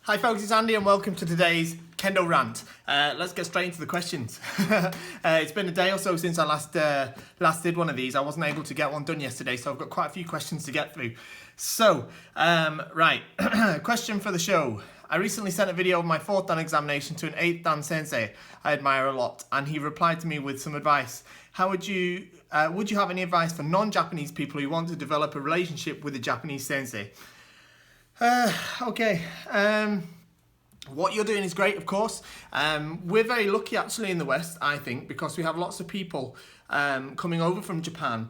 Hi folks, it's Andy and welcome to today's Kendo rant. Let's get straight into the questions. It's been a day or so since I last did one of these. I wasn't able to get one done yesterday, so I've got quite a few questions to get through. So, right, question for the show. I recently sent a video of my 4th Dan examination to an 8th Dan Sensei I admire a lot, and he replied to me with some advice. How would you have any advice for non-Japanese people who want to develop a relationship with a Japanese Sensei? Okay. What you're doing is great, of course. We're very lucky actually in the West, I think, because we have lots of people coming over from Japan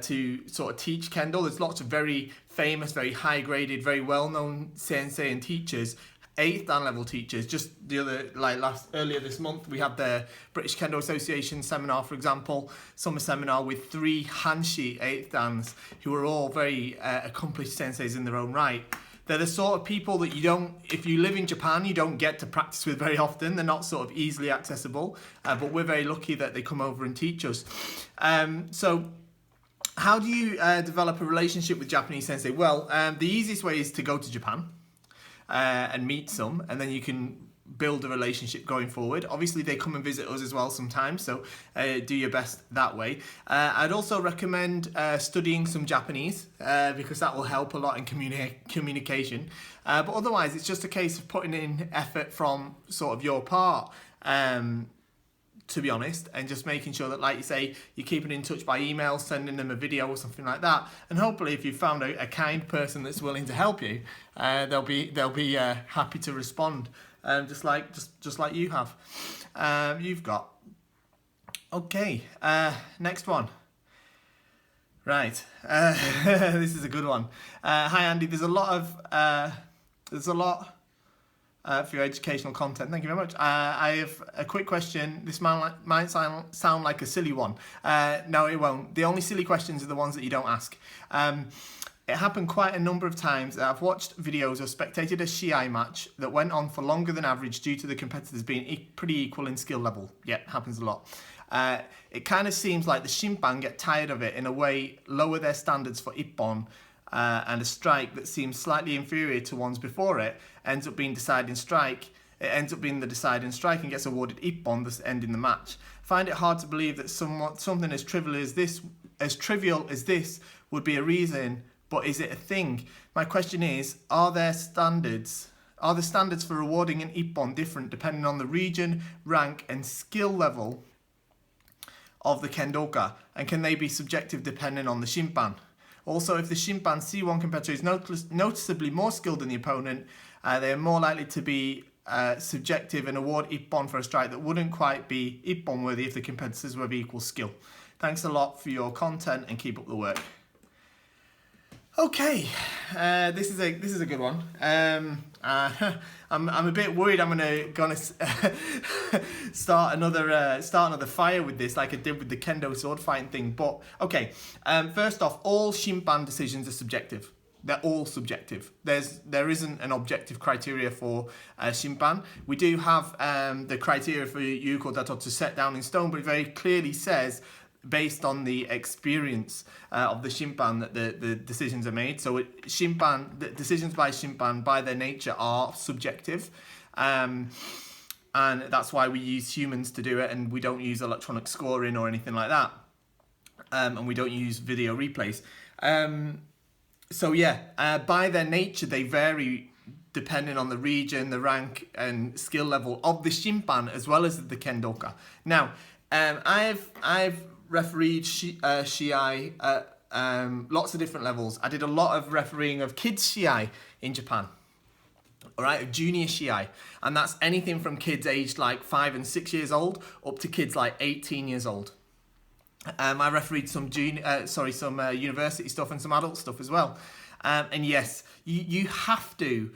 to sort of teach Kendo. There's lots of very famous, very high-graded, very well-known sensei and teachers, 8th Dan level teachers. Just earlier this month, we had the British Kendo Association seminar, for example, summer seminar with 3 Hanshi 8th Dans who are all very accomplished senseis in their own right. They're the sort of people that if you live in Japan, you don't get to practice with very often. They're not sort of easily accessible, but we're very lucky that they come over and teach us. So how do you develop a relationship with Japanese sensei? Well, the easiest way is to go to Japan and meet some, and then you can build a relationship going forward. Obviously they come and visit us as well sometimes, so do your best that way. I'd also recommend studying some Japanese because that will help a lot in communication, but otherwise it's just a case of putting in effort from sort of your part, to be honest, and just making sure that, like you say, you're keeping in touch by email, sending them a video or something like that, and hopefully if you've found a kind person that's willing to help you, they'll be happy to respond. Just like you have. You've got. Okay, next one. Right, this is a good one. Hi Andy, there's a lot for your educational content. Thank you very much. I have a quick question. This might sound like a silly one. No, it won't. The only silly questions are the ones that you don't ask. It happened quite a number of times that I've watched videos or spectated a Shiai match that went on for longer than average due to the competitors being pretty equal in skill level. Yeah, it happens a lot. It kind of seems like the Shimpan get tired of it in a way, lower their standards for Ippon, and a strike that seems slightly inferior to ones before it ends up being deciding strike. It ends up being the deciding strike and gets awarded Ippon, thus ending the match. Find it hard to believe that something as trivial as this would be a reason. But is it a thing? My question is, are the standards for awarding an Ippon different depending on the region, rank and skill level of the Kendoka? And can they be subjective depending on the Shimpan? Also, if the Shimpan C1 competitor is noticeably more skilled than the opponent, they are more likely to be subjective and award Ippon for a strike that wouldn't quite be Ippon worthy if the competitors were of equal skill. Thanks a lot for your content and keep up the work. Okay, this is a good one. I'm a bit worried I'm gonna start another fire with this, like I did with the Kendo sword fighting thing. But okay, first off, all Shimpan decisions are subjective. They're all subjective. There isn't an objective criteria for Shimpan. We do have the criteria for Yuko Datotsu set down in stone, but it very clearly says, based on the experience of the Shimpan, that the decisions are made. So the decisions by Shimpan, by their nature, are subjective. And that's why we use humans to do it, and we don't use electronic scoring or anything like that. And we don't use video replays. So yeah, by their nature, they vary depending on the region, the rank and skill level of the Shimpan, as well as the Kendoka. Now, I've refereed Shiai at lots of different levels. I did a lot of refereeing of kids Shiai in Japan, all right, of junior Shiai, and that's anything from kids aged like 5 and 6 years old up to kids like 18 years old. I refereed some university stuff and some adult stuff as well. And yes, you have to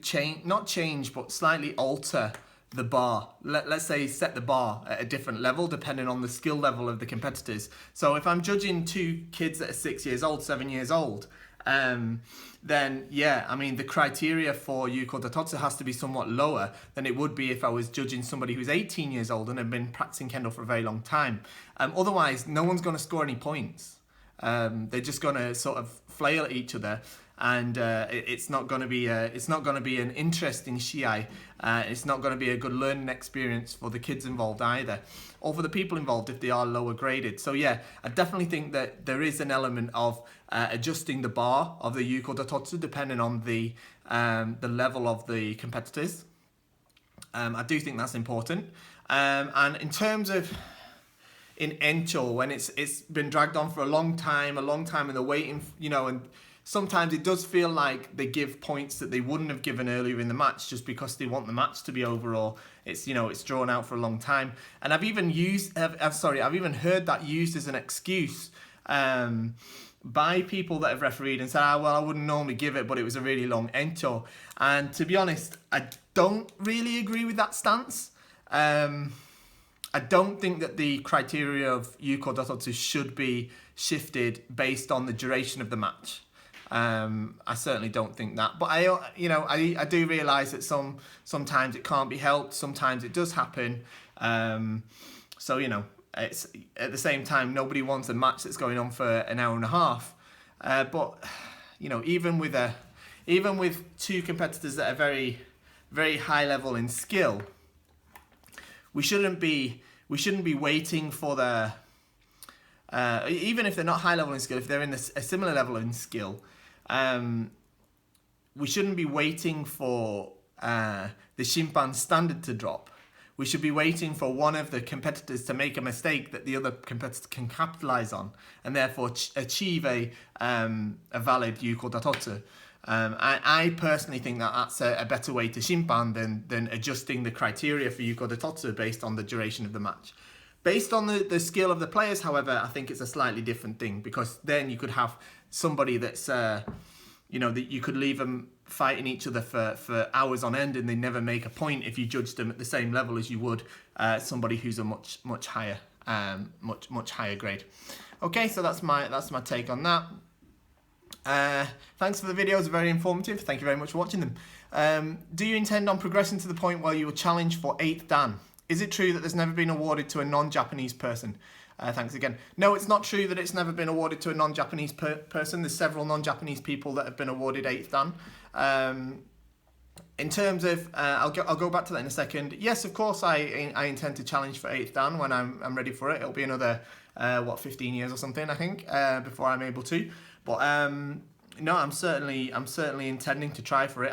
change, but slightly alter the bar. Let's say set the bar at a different level depending on the skill level of the competitors. So if I'm judging 2 kids that are 6 years old, 7 years old, then yeah, I mean the criteria for Yuko Datotsu has to be somewhat lower than it would be if I was judging somebody who's 18 years old and had been practicing Kendo for a very long time. Otherwise, no one's going to score any points. They're just going to sort of flail at each other. and it's not going to be an interesting shiai. It's not going to be a good learning experience for the kids involved either, or for the people involved if they are lower graded. So yeah, I definitely think that there is an element of adjusting the bar of the Yuko Datotsu depending on the level of the competitors. I do think that's important. And in terms of in Encho, when it's been dragged on for a long time and they're waiting, and sometimes it does feel like they give points that they wouldn't have given earlier in the match just because they want the match to be over, or it's drawn out for a long time. And I've even heard that used as an excuse by people that have refereed and said, well, I wouldn't normally give it, but it was a really long Encho. And to be honest, I don't really agree with that stance. I don't think that the criteria of Yuko Datotsu should be shifted based on the duration of the match. I certainly don't think that, but I do realise that sometimes it can't be helped, sometimes it does happen. So it's at the same time, nobody wants a match that's going on for an hour and a half. But even with two competitors that are very, very high level in skill, we shouldn't be waiting for the even if they're not high level in skill, if they're in a similar level in skill, we shouldn't be waiting for the Shimpan standard to drop. We should be waiting for one of the competitors to make a mistake that the other competitor can capitalize on, and therefore achieve a valid Yuko Datotsu. I personally think that that's a better way to Shimpan than adjusting the criteria for Yuko Datotsu based on the duration of the match. Based on the skill of the players, however, I think it's a slightly different thing, because then you could have somebody that's, that you could leave them fighting each other for hours on end and they never make a point if you judge them at the same level as you would somebody who's a much higher grade. Okay, so that's my take on that. Thanks for the videos, very informative. Thank you very much for watching them. Do you intend on progressing to the point where you will challenge for 8th Dan? Is it true that there's never been awarded to a non-Japanese person? Thanks again. No, it's not true that it's never been awarded to a non-Japanese person. There's several non-Japanese people that have been awarded 8th Dan. In terms of, I'll go back to that in a second. Yes, of course, I intend to challenge for 8th Dan when I'm ready for it. It'll be another 15 years or something, I think, before I'm able to. But no, I'm certainly intending to try for it.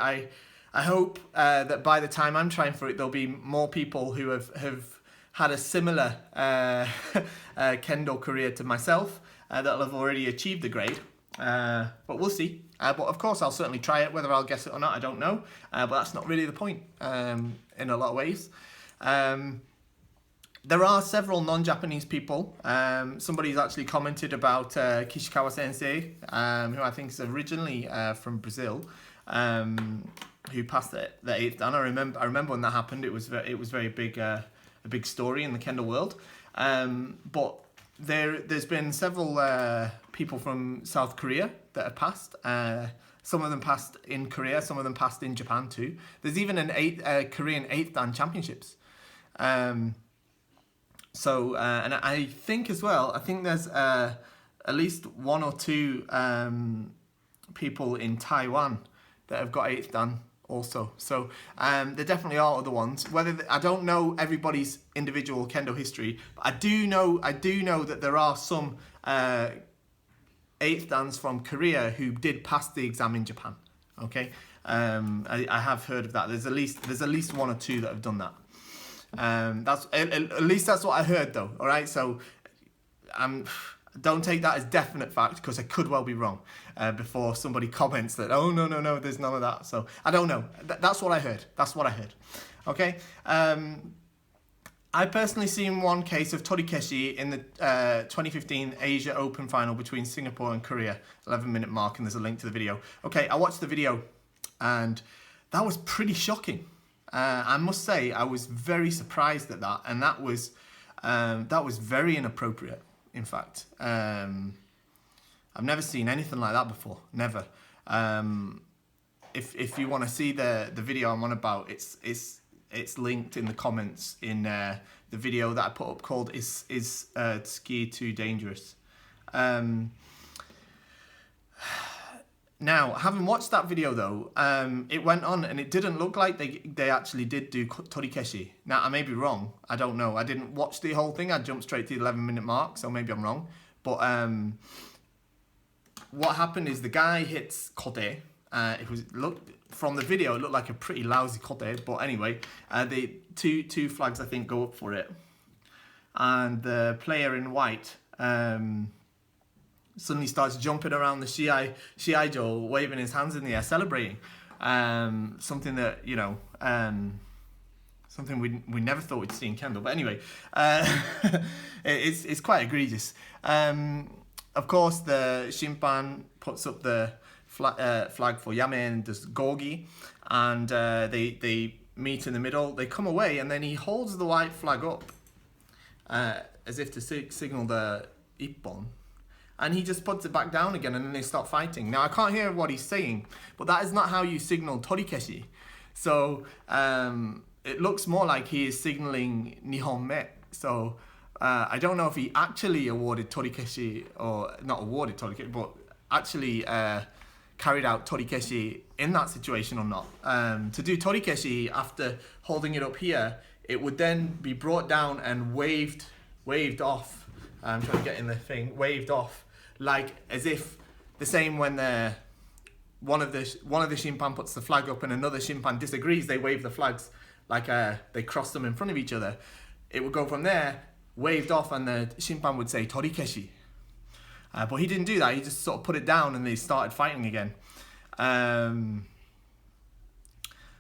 I hope that by the time I'm trying for it, there'll be more people who have had a similar Kendo career to myself that'll have already achieved the grade. But we'll see. But of course, I'll certainly try it. Whether I'll guess it or not, I don't know. But that's not really the point in a lot of ways. There are several non-Japanese people. Somebody's actually commented about Kishikawa Sensei, who I think is originally from Brazil, who passed the 8th Dan. I remember when that happened. It was very big, a big story in the Kendo world. But there's been several people from South Korea that have passed. Some of them passed in Korea. Some of them passed in Japan too. There's even an Korean 8th Dan championships. So, and I think as well, I think there's at least 1 or 2 people in Taiwan that have got 8th Dan also. So there definitely are other ones. I don't know everybody's individual Kendo history, but I do know that there are some 8th Dans from Korea who did pass the exam in Japan. Okay, I have heard of that. There's at least 1 or 2 that have done that. That's at least that's what I heard though. All right, so don't take that as definite fact, because I could well be wrong before somebody comments that, oh no, there's none of that. So I don't know. That's what I heard. Okay. I personally seen one case of Takeshi in the 2015 Asia Open final between Singapore and Korea, 11-minute mark, and there's a link to the video. Okay, I watched the video and that was pretty shocking. I must say I was very surprised at that, and that was very inappropriate. In fact, I've never seen anything like that before. Never. If you want to see the video I'm on about, it's linked in the comments in the video that I put up called "Is Ski Too Dangerous?" Now, having watched that video though, it went on and it didn't look like they actually did do Torikeshi. Now, I may be wrong. I don't know. I didn't watch the whole thing. I jumped straight to the 11-minute mark, so maybe I'm wrong. But what happened is the guy hits kote. From the video, it looked like a pretty lousy kote. But anyway, the two flags, I think, go up for it. And the player in white suddenly starts jumping around the shiaijo, waving his hands in the air, celebrating. Something that, you know, something we never thought we'd see in Kendo. But anyway, it's quite egregious. Of course, the Shimpan puts up the flag for Yame and does Gogi, and they meet in the middle. They come away, and then he holds the white flag up as if to signal the Ippon. And he just puts it back down again, and then they start fighting. Now, I can't hear what he's saying, but that is not how you signal Torikeshi. So, it looks more like he is signaling Nihon Me. So, I don't know if he actually awarded Torikeshi, or not awarded Torikeshi, but actually carried out Torikeshi in that situation or not. To do Torikeshi after holding it up here, it would then be brought down and waved off. I'm trying to get in the thing, waved off. Like as if the same when one of the Shimpan puts the flag up and another Shimpan disagrees, they wave the flags like they cross them in front of each other. It would go from there, waved off, and the Shimpan would say Torikeshi. But he didn't do that. He just sort of put it down and they started fighting again.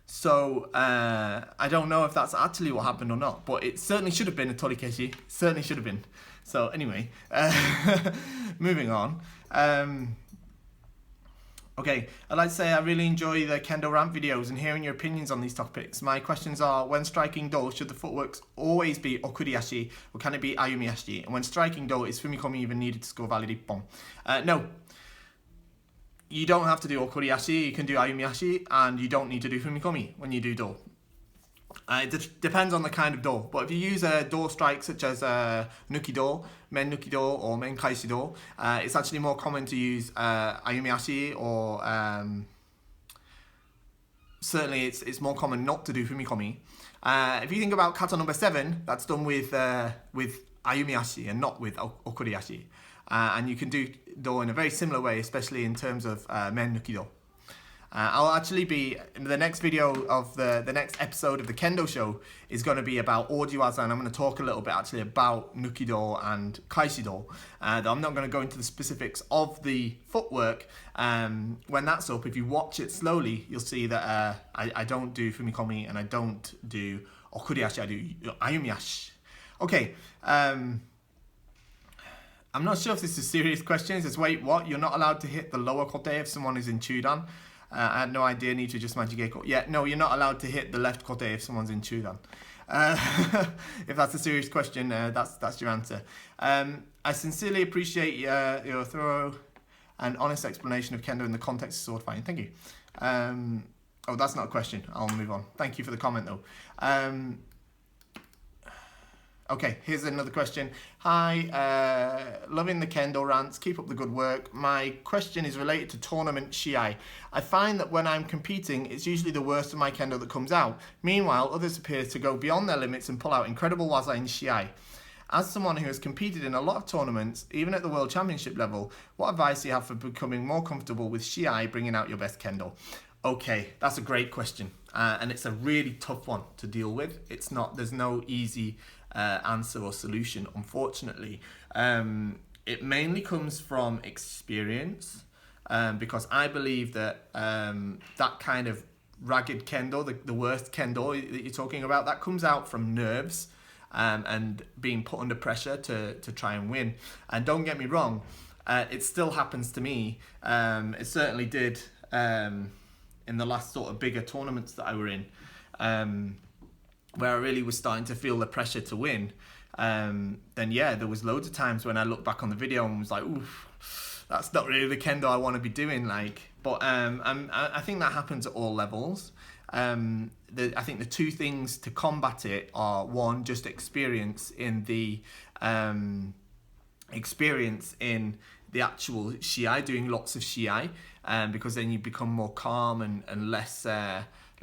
So I don't know if that's actually what happened or not, but it certainly should have been a Torikeshi. Certainly should have been. So anyway, moving on. Okay, I'd like to say I really enjoy the Kendo RANT videos and hearing your opinions on these topics. My questions are, when striking do, should the footworks always be okuriashi, or can it be ayumiashi? And when striking do, is fumikomi even needed to score valid ippon? No. You don't have to do okuriashi, you can do ayumiashi, and you don't need to do fumikomi when you do do. It depends on the kind of do, but if you use a do strike such as nuki do, men nuki do, or men kaishi do, it's actually more common to use ayumiashi, or certainly it's more common not to do fumikomi. If you think about kata number 7, that's done with ayumiashi and not with okuriashi. And you can do do in a very similar way, especially in terms of men nuki do. I'll actually be, in the next video of the next episode of the Kendo show is going to be about Ojiwaza, and I'm going to talk a little bit actually about Nukido and Kaishido. I'm not going to go into the specifics of the footwork. When that's up, if you watch it slowly, you'll see that I don't do Fumikomi and I don't do Okuriashi, I do Ayumiashi. Okay, I'm not sure if this is a serious question. It says, wait, what? You're not allowed to hit the lower kote if someone is in Chudan? I had no idea, need to just Majigeko. Yeah, no, you're not allowed to hit the left kote if someone's in Chudan. If that's a serious question, that's your answer. I sincerely appreciate your thorough and honest explanation of Kendo in the context of sword fighting. Thank you. Oh, that's not a question. I'll move on. Thank you for the comment, though. Okay, here's another question. Hi, loving the Kendo rants. Keep up the good work. My question is related to tournament shiai. I find that when I'm competing, it's usually the worst of my Kendo that comes out. Meanwhile, others appear to go beyond their limits and pull out incredible waza in shiai. As someone who has competed in a lot of tournaments, even at the World Championship level, what advice do you have for becoming more comfortable with shiai, bringing out your best Kendo? Okay, that's a great question. And it's a really tough one to deal with. There's no easy answer or solution, unfortunately. It mainly comes from experience, because I believe that that kind of ragged Kendo, the worst Kendo that you're talking about, that comes out from nerves and being put under pressure to try and win. And don't get me wrong, it still happens to me. It certainly did in the last sort of bigger tournaments that I were in, where I really was starting to feel the pressure to win. Then yeah, there was loads of times when I looked back on the video and was like, oof, that's not really the Kendo I want to be doing. But I think that happens at all levels. I think the two things to combat it are, one, just experience in the actual shiai, doing lots of shiai, because then you become more calm and less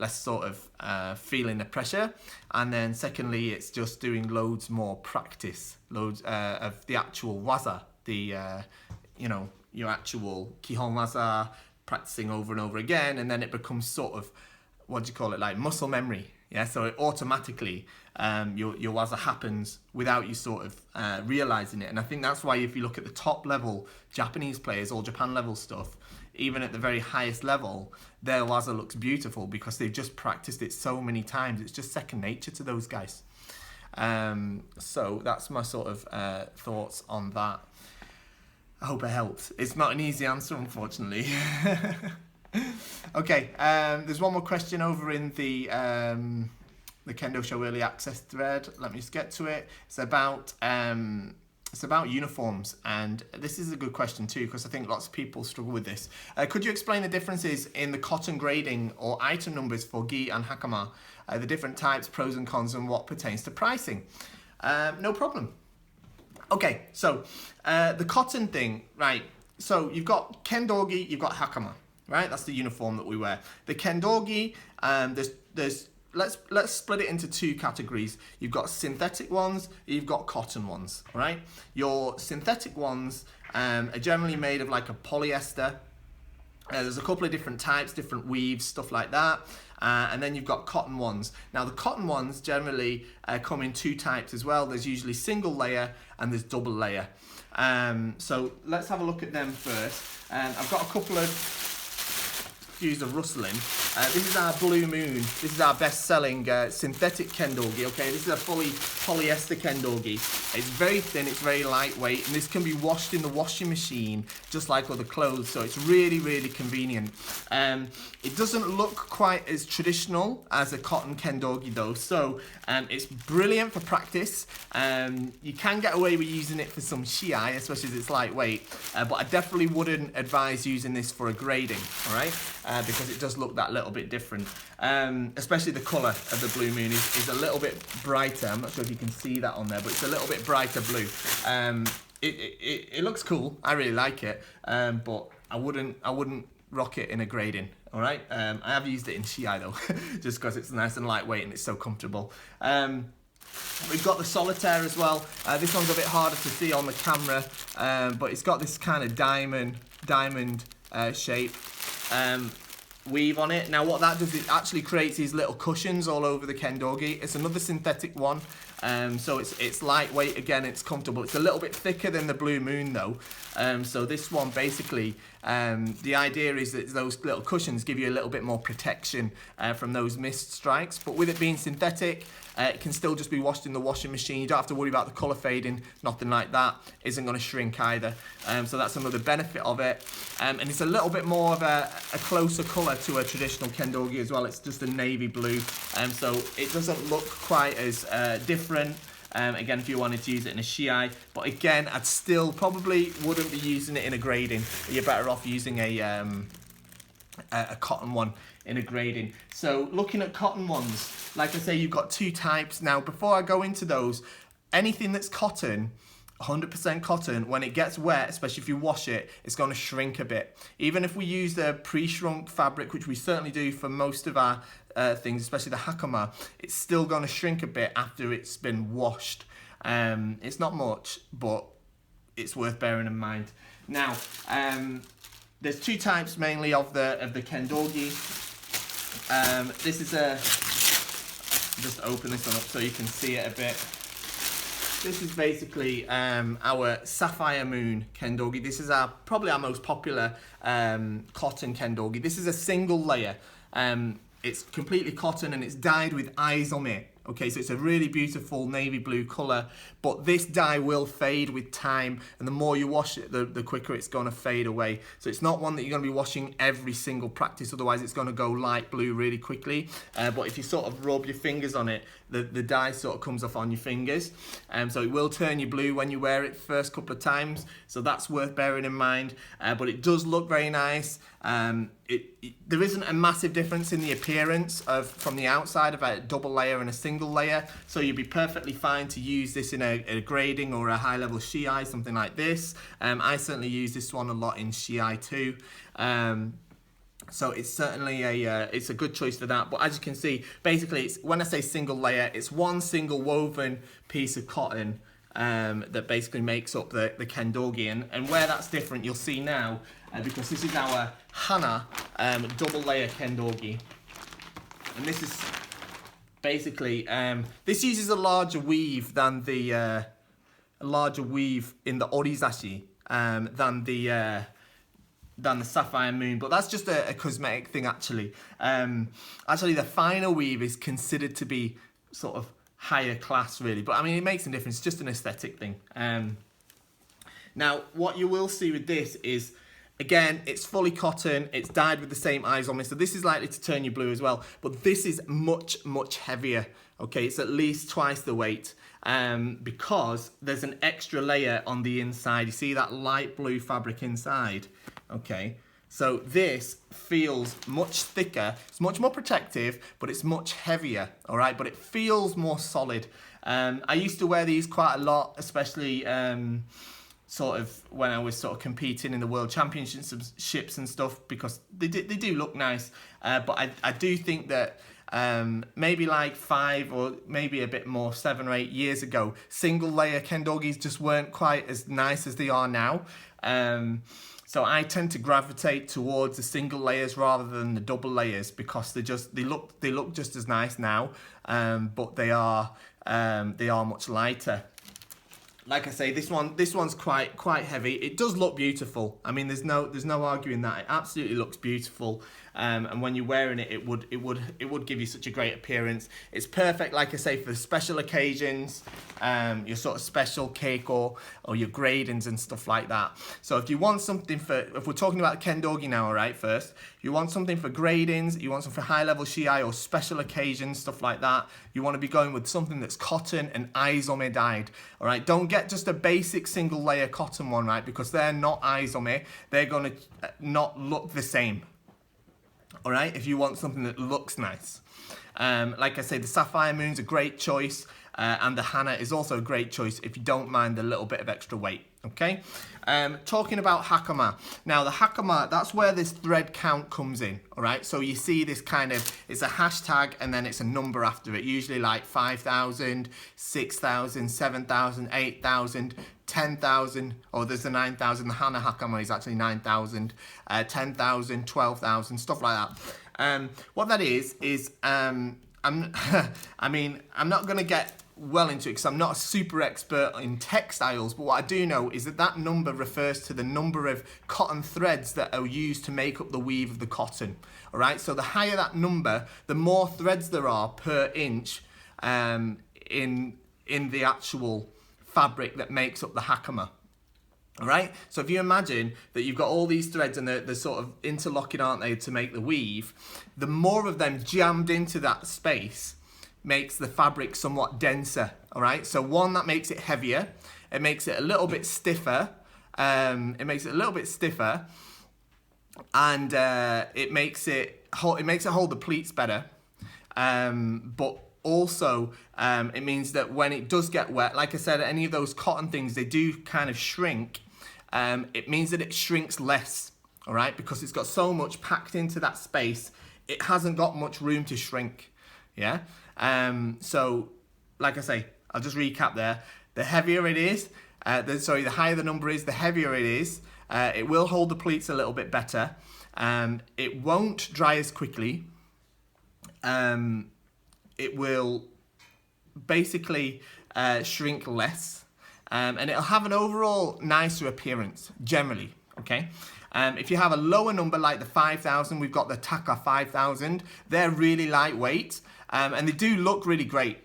sort of feeling the pressure. And then secondly, it's just doing loads more practice, loads of the actual waza, the your actual kihon waza, practicing over and over again, and then it becomes sort of, what do you call it, like muscle memory. Yeah, so it automatically your waza happens without you sort of realizing it. And I think that's why if you look at the top level Japanese players, or Japan level stuff, even at the very highest level, their waza looks beautiful because they've just practiced it so many times. It's just second nature to those guys. So that's my sort of thoughts on that. I hope it helped. It's not an easy answer, unfortunately. Okay, there's one more question over in the Kendo Show Early Access thread. Let me just get to it. It's about uniforms, and this is a good question too, because I think lots of people struggle with this. Could you explain the differences in the cotton grading or item numbers for gi and hakama, the different types, pros and cons, and what pertains to pricing? No problem. Okay, so the cotton thing, right? So you've got kendogi, you've got hakama, right? That's the uniform that we wear. The kendogi, let's split it into two categories. You've got synthetic ones, you've got cotton ones, all right? Your synthetic ones are generally made of like a polyester. There's a couple of different types, different weaves, stuff like that. And then you've got cotton ones. Now the cotton ones generally come in two types as well. There's usually single layer and there's double layer. So let's have a look at them first. I've got a couple of, excuse the rustling. This is our Blue Moon. This is our best-selling synthetic kendogi. Okay, this is a fully polyester kendogi. It's very thin, it's very lightweight, and this can be washed in the washing machine just like other clothes. So it's really, really convenient. It doesn't look quite as traditional as a cotton kendogi though. So it's brilliant for practice. You can get away with using it for some shiai, especially as it's lightweight. But I definitely wouldn't advise using this for a grading. All right. Because it does look that little bit different. Especially the colour of the Blue Moon is a little bit brighter. I'm not sure if you can see that on there, but it's a little bit brighter blue. It looks cool. I really like it, but I wouldn't rock it in a grading. All right. I have used it in shiai though, just because it's nice and lightweight and it's so comfortable. We've got the solitaire as well. This one's a bit harder to see on the camera, but it's got this kind of diamond shape weave on it. Now what that does, it actually creates these little cushions all over the kendogi. It's another synthetic one, so it's lightweight again, it's comfortable. It's a little bit thicker than the Blue Moon though, so this one basically, the idea is that those little cushions give you a little bit more protection from those mist strikes, but with it being synthetic, it can still just be washed in the washing machine. You don't have to worry about the colour fading, nothing like that. Isn't going to shrink either. So that's another benefit of it. And it's a little bit more of a closer colour to a traditional kendogi as well. It's just a navy blue. So it doesn't look quite as different. Again, if you wanted to use it in a shiai. But again, I'd still probably wouldn't be using it in a grading. You're better off using a cotton one in a grading. So looking at cotton ones, like I say, you've got two types. Now, before I go into those, anything that's cotton, 100% cotton, when it gets wet, especially if you wash it, it's going to shrink a bit. Even if we use the pre-shrunk fabric, which we certainly do for most of our things, especially the hakama, it's still going to shrink a bit after it's been washed. It's not much, but it's worth bearing in mind. Now, there's two types mainly of the kendogi. This is just open this one up so you can see it a bit. This is basically our Sapphire Moon kendogi. This is probably our most popular cotton kendogi. This is a single layer. It's completely cotton and it's dyed with izome. Okay, so it's a really beautiful navy blue colour, but this dye will fade with time, and the more you wash it, the quicker it's going to fade away. So it's not one that you're going to be washing every single practice, otherwise it's going to go light blue really quickly. But if you sort of rub your fingers on it, the dye sort of comes off on your fingers. So it will turn you blue when you wear it the first couple of times, so that's worth bearing in mind. But it does look very nice. there isn't a massive difference in the appearance from the outside of a double layer and a single layer, so you'd be perfectly fine to use this in a grading or a high-level Shiai, something like this. I certainly use this one a lot in Shiai too. So it's certainly it's a good choice for that. But as you can see, basically, when I say single layer, it's one single woven piece of cotton that basically makes up the Kendogi. And where that's different, you'll see now, because this is our Hana double layer Kendogi. And this is basically, this uses a larger weave than the, a larger weave in the Orizashi than the Sapphire Moon, but that's just a cosmetic thing actually. Actually, the finer weave is considered to be sort of higher class really, but I mean, it makes a difference, it's just an aesthetic thing. Now, what you will see with this is, again, it's fully cotton, it's dyed with the same Izome, so this is likely to turn you blue as well, but this is much, much heavier, okay? It's at least twice the weight, because there's an extra layer on the inside. You see that light blue fabric inside, okay? So this feels much thicker, it's much more protective, but it's much heavier, all right? But it feels more solid. I used to wear these quite a lot, especially sort of when I was sort of competing in the World Championships and stuff, because they do look nice. But I do think that maybe like 5 or maybe a bit more, 7 or 8 years ago, single layer Kendogis just weren't quite as nice as they are now. So I tend to gravitate towards the single layers rather than the double layers, because they look just as nice now, but they are much lighter. Like I say, this one's quite heavy. It does look beautiful. I mean, there's no arguing that. It absolutely looks beautiful. And when you're wearing it, it would give you such a great appearance. It's perfect, like I say, for special occasions, your sort of special keiko or your gradings and stuff like that. So if you want something if we're talking about Kendogi now, all right, first, you want something for gradings, you want something for high-level Shiai or special occasions, stuff like that, you want to be going with something that's cotton and Izome dyed, all right? Don't get just a basic single layer cotton one, right? Because they're not Izome, they're going to not look the same. All right, if you want something that looks nice. Like I say, the Sapphire Moon's a great choice, and the Hana is also a great choice if you don't mind a little bit of extra weight, okay? Talking about hakama. Now, the hakama, that's where this thread count comes in, all right? So you see this kind of, it's a hashtag and then it's a number after it, usually like 5,000, 6,000, 7,000, 8,000, 10,000, or there's the 9,000, the Hana Hakama is actually 9,000, 10,000, 12,000, stuff like that. What that is I mean, I'm not going to get well into it because I'm not a super expert in textiles, but what I do know is that number refers to the number of cotton threads that are used to make up the weave of the cotton, all right? So the higher that number, the more threads there are per inch in the actual fabric that makes up the hakama. All right, so if you imagine that you've got all these threads and they're sort of interlocking, aren't they, to make the weave, the more of them jammed into that space makes the fabric somewhat denser, all right? So one, that makes it heavier, it makes it a little bit stiffer, and it makes it hold the pleats better, but also, it means that when it does get wet, like I said, any of those cotton things, they do kind of shrink. It means that it shrinks less, all right? Because it's got so much packed into that space, it hasn't got much room to shrink, yeah? So, like I say, I'll just recap there. The heavier it is, the higher the number is, the heavier it is. It will hold the pleats a little bit better. It won't dry as quickly. It will basically shrink less, and it'll have an overall nicer appearance, generally, okay? If you have a lower number like the 5,000, we've got the Taka 5,000, they're really lightweight, and they do look really great.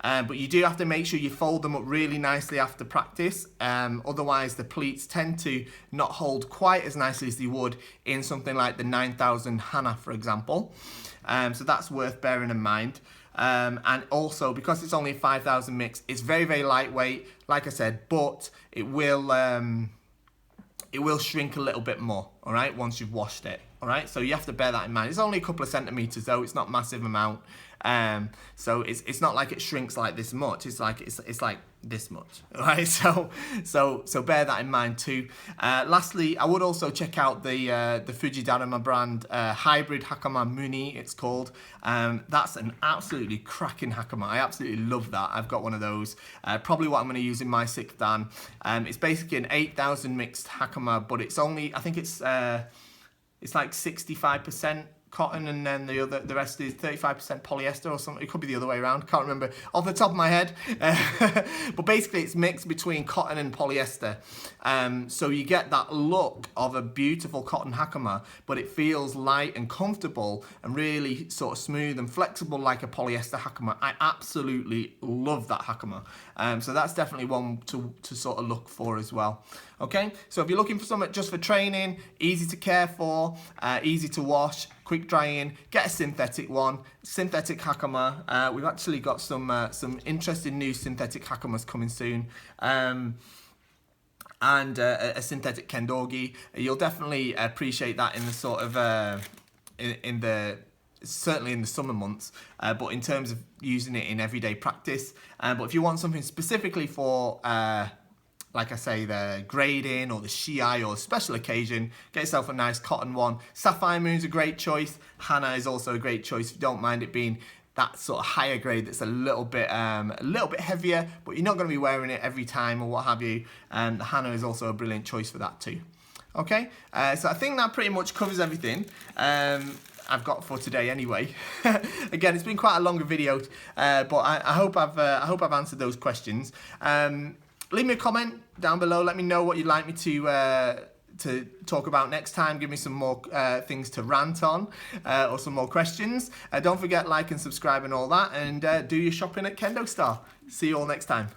But you do have to make sure you fold them up really nicely after practice, otherwise the pleats tend to not hold quite as nicely as they would in something like the 9,000 Hana, for example. So that's worth bearing in mind. And also, because it's only a 5,000 mix, it's very, very lightweight, like I said, but it will it will shrink a little bit more, all right, once you've washed it, all right? So you have to bear that in mind. It's only a couple of centimeters though, it's not a massive amount. So it's not like it shrinks like this much, it's like this much, all right? So bear that in mind too. Lastly, I would also check out the Fujidarama brand Hybrid Hakama Muni, it's called. That's an absolutely cracking hakama. I absolutely love that. I've got one of those. Probably what I'm going to use in my 6th dan. It's basically an 8,000 mixed hakama, but it's only, I think it's like 65% cotton, and then the rest is 35% polyester or something. It could be the other way around, can't remember off the top of my head. But basically it's mixed between cotton and polyester, so you get that look of a beautiful cotton hakama, but it feels light and comfortable and really sort of smooth and flexible like a polyester hakama. I absolutely love that hakama, so that's definitely one to sort of look for as well. Okay, so if you're looking for something just for training, easy to care for, easy to wash, quick drying, get a synthetic one, synthetic hakama. We've actually got some interesting new synthetic hakamas coming soon, and a synthetic kendogi. You'll definitely appreciate that in the sort of certainly in the summer months, but in terms of using it in everyday practice. But if you want something specifically for like I say, the grading or the shiai or special occasion, get yourself a nice cotton one. Sapphire Moon's a great choice. Hana is also a great choice if you don't mind it being that sort of higher grade that's a little bit heavier, but you're not going to be wearing it every time or what have you. The Hana is also a brilliant choice for that too. Okay, so I think that pretty much covers everything I've got for today anyway. Again, it's been quite a longer video, but I hope I've answered those questions. Leave me a comment down below. Let me know what you'd like me to talk about next time. Give me some more things to rant on, or some more questions. Don't forget, like and subscribe and all that, and do your shopping at KendoStar. See you all next time.